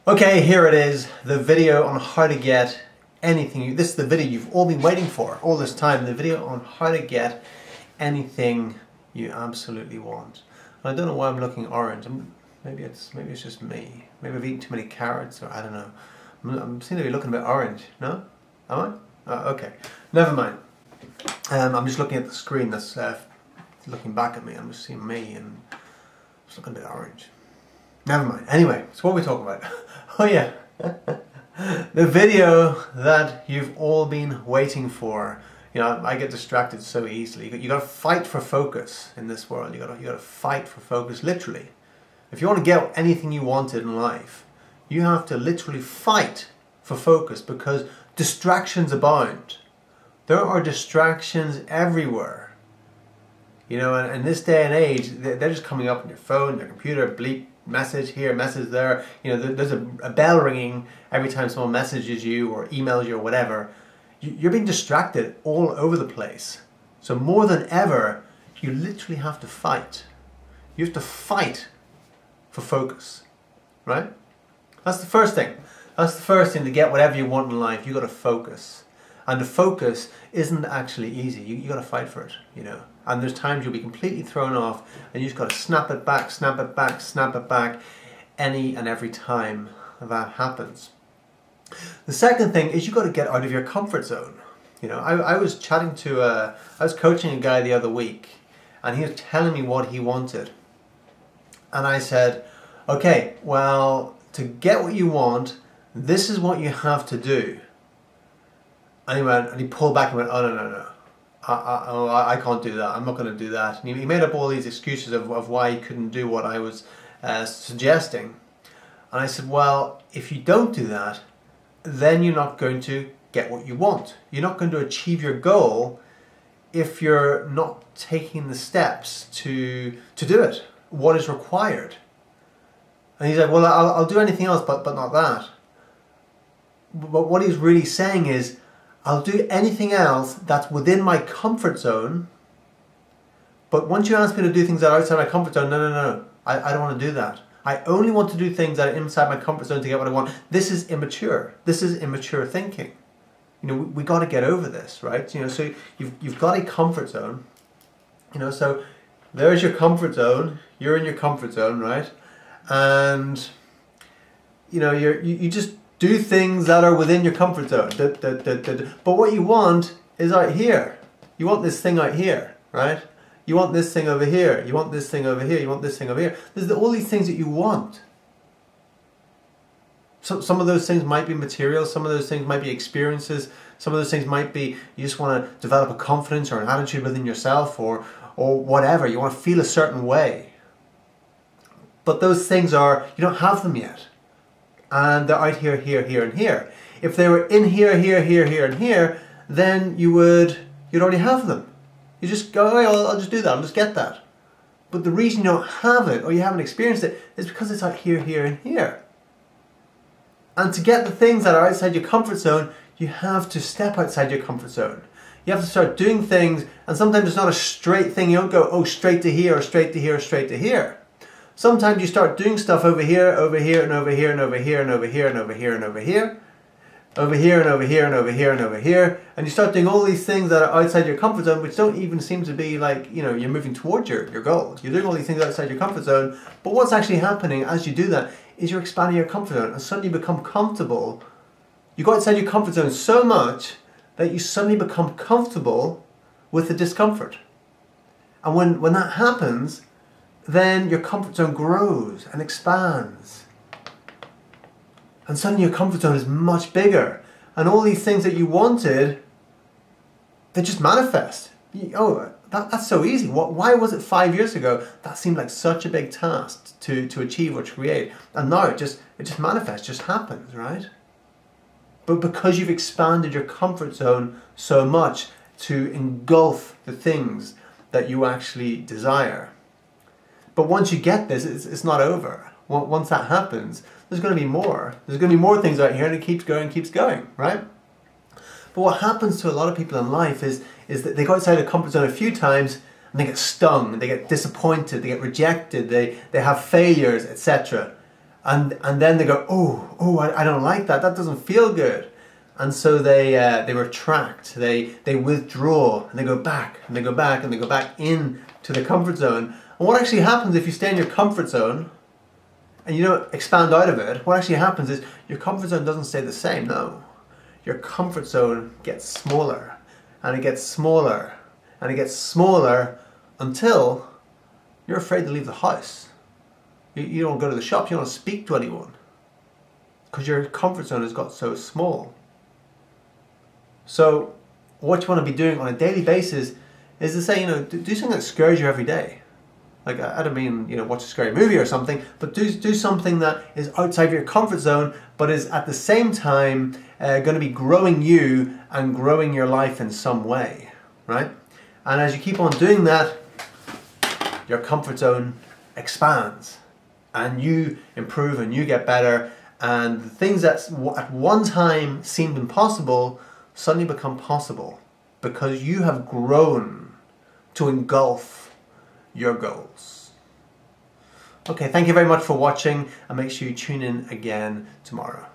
Okay, here it is, the video on how to get anything. This is the video you've all been waiting for all this time, the video on how to get anything you absolutely want. And I don't know why I'm looking orange. Maybe it's just me. Maybe I've eaten too many carrots, or I don't know. I'm seem to be looking a bit orange. No? Am I? Okay. Never mind. I'm just looking at the screen that's looking back at me. I'm just seeing me and it's looking a bit orange. Never mind. Anyway, so what are we talking about? Oh yeah, the video that you've all been waiting for. You know, I get distracted so easily. You got to fight for focus in this world. You got to fight for focus, literally. If you want to get anything you wanted in life, you have to literally fight for focus because distractions abound. There are distractions everywhere. You know, and in this day and age, they're just coming up on your phone, your computer, bleep, message here, message there. You know, there's a bell ringing every time someone messages you or emails you or whatever. You're being distracted all over the place. So more than ever, you literally have to fight. You have to fight for focus, right? That's the first thing. That's the first thing to get whatever you want in life. You got to focus. And the focus isn't actually easy. You got to fight for it, you know. And there's times you'll be completely thrown off and you just got to snap it back, snap it back, snap it back any and every time that happens. The second thing is you got to get out of your comfort zone. You know, I was coaching a guy the other week and he was telling me what he wanted. And I said, okay, well, to get what you want, this is what you have to do. And he pulled back and went, oh, no. I can't do that. I'm not going to do that. And he made up all these excuses of why he couldn't do what I was suggesting. And I said, well, if you don't do that, then you're not going to get what you want. You're not going to achieve your goal if you're not taking the steps to do it. What is required? And he's like, well, I'll do anything else, but not that. But what he's really saying is, I'll do anything else that's within my comfort zone, but once you ask me to do things that are outside my comfort zone, no, I don't want to do that. I only want to do things that are inside my comfort zone to get what I want. This is immature. This is immature thinking. You know, we got to get over this, right? You know, so you've got a comfort zone. You know, so there's your comfort zone. You're in your comfort zone, right? And you know, you just do things that are within your comfort zone. But what you want is out here. You want this thing out here, right? You want this thing over here. You want this thing over here. You want this thing over here. There's all these things that you want. So some of those things might be material. Some of those things might be experiences. Some of those things might be you just want to develop a confidence or an attitude within yourself or whatever. You want to feel a certain way. But those things are, you don't have them yet. And they're out here, here, here, and here. If they were in here, here, here, here, and here, then you'd already have them. You just go, oh, I'll just do that, I'll just get that. But the reason you don't have it, or you haven't experienced it, is because it's out here, here, and here. And to get the things that are outside your comfort zone, you have to step outside your comfort zone. You have to start doing things, and sometimes it's not a straight thing. You don't go, oh, straight to here, or straight to here, or straight to here. Sometimes you start doing stuff over here, and over here, and over here, and over here, and over here, and over here, and over here. Over here, and over here, and over here, and over here. And you start doing all these things that are outside your comfort zone, which don't even seem to be like, you know, you're moving towards your goal. You're doing all these things outside your comfort zone. But what's actually happening as you do that is you're expanding your comfort zone. And suddenly you become comfortable. You go outside your comfort zone so much that you suddenly become comfortable with the discomfort. And when that happens, then your comfort zone grows and expands. And suddenly your comfort zone is much bigger. And all these things that you wanted, they just manifest. Oh, that's so easy. Why was it 5 years ago that seemed like such a big task to achieve or to create? And now it just manifests, just happens, right? But because you've expanded your comfort zone so much to engulf the things that you actually desire. But once you get this, it's not over. Once that happens, there's going to be more. There's going to be more things out here and it keeps going, right? But what happens to a lot of people in life is that they go outside their comfort zone a few times and they get stung, they get disappointed, they get rejected, they have failures, etc. and then they go, oh, I don't like that. That doesn't feel good. And so they retract, they withdraw, and they go back, and they go back, and they go back in to the comfort zone. And what actually happens if you stay in your comfort zone and you don't expand out of it, what actually happens is your comfort zone doesn't stay the same, no. Your comfort zone gets smaller, and it gets smaller, and it gets smaller until you're afraid to leave the house. You don't go to the shop, you don't speak to anyone, because your comfort zone has got so small. So what you want to be doing on a daily basis is to say, do something that scares you every day. Like, I don't mean, watch a scary movie or something, but do something that is outside of your comfort zone, but is at the same time going to be growing you and growing your life in some way, right? And as you keep on doing that, your comfort zone expands, and you improve and you get better, and the things that at one time seemed impossible suddenly become possible because you have grown to engulf your goals. Okay, thank you very much for watching, and make sure you tune in again tomorrow.